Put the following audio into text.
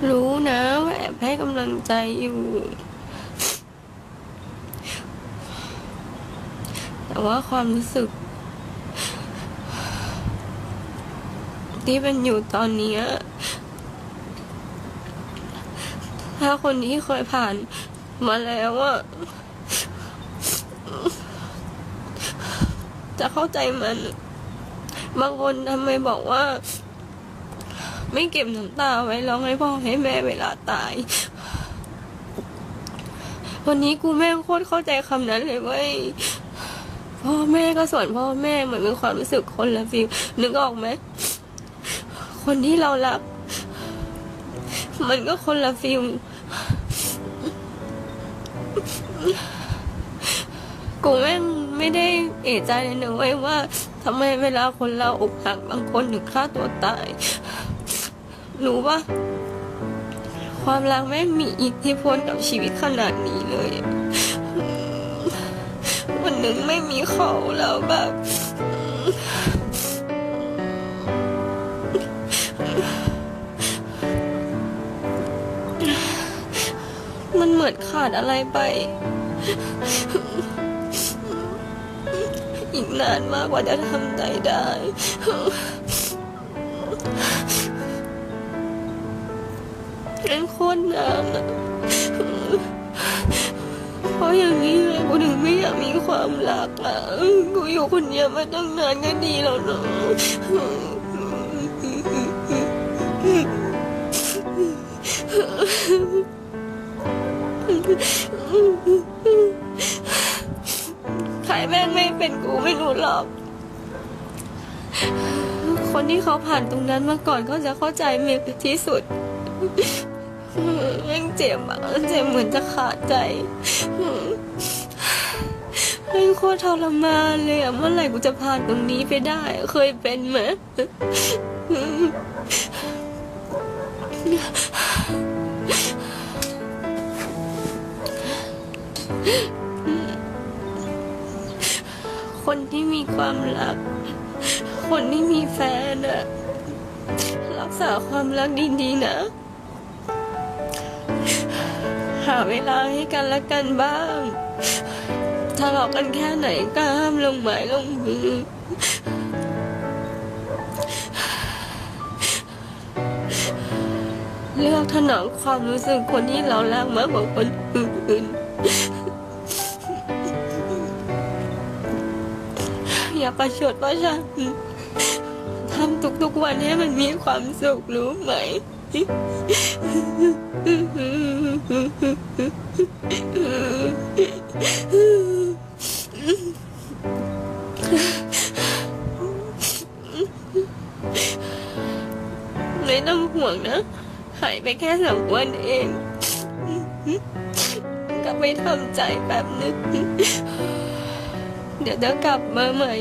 รู้นะว่าแอบให้กำลังใจอยู่แต่ว่าความรู้สึกที่เป็นอยู่ตอนนี้ถ้าคนที่เคยผ่านมาแล้วจะเข้าใจมันบางคนทำไมบอกว่าไม่เก็บน้ำตาไว้ร้องให้พ่อให้แม่เวลาตายวันนี้กูแม่งโคตรเข้าใจคำนั้นเลยเว้ยพ่อแม่ก็ส่วนพ่อแม่เหมือนเป็นความรู้สึกคนละฟีลนึกออกไหมคนที่เรารักมันก็คนละฟีลกูแม่งไม่ได้เอะใจเลยนะเว้ยว่าทำไมเวลาคนเราอกหักบางคนถึงฆ่าตัวตายรู้ปะความรักแม่งมีอิทธิพลกับชีวิตขนาดนี้เลยวันหนึ่งไม่มีเขาแล้วแบบมันเหมือนขาดอะไรไปอีกนานมากกว่าจะทำใจได้เป็นโคตรนานเพราะอย่างนี้เลยกูถึงไม่อยากมีความรักกูอยู่คนเดียวมาตั้งนานก็ดีแล้วเนาะใครแม่งไม่เป็นกูไม่รู้หรอกคนที่เขาผ่านตรงนั้นมาก่อนเขาจะเข้าใจเมย์ที่สุดแม่งเจ็บเจ็บเหมือนจะขาดใจแม่งโคตรทรมานเลยเมื่อไหร่กูจะผ่านตรงนี้ไปได้เคยเป็นไหมคนที่มีความรักคนที่มีแฟนรักษาความรักดีๆนะหาเวลาให้กันและกันบ้างทะเลาะกันแค่ไหนก็ห้ามลงไม้ลงมือเลือกถนอมความรู้สึกคนที่เรารักมากกว่าคนอื่นอย่าประชดประชันทำทุกๆวันให้มันมีความสุขรู้ไหมไม่ต้องห่วงนะหายไปแค่2 วันเองกลับไปทำใจแป๊บนึงเดี๋ยวกลับมาใหม่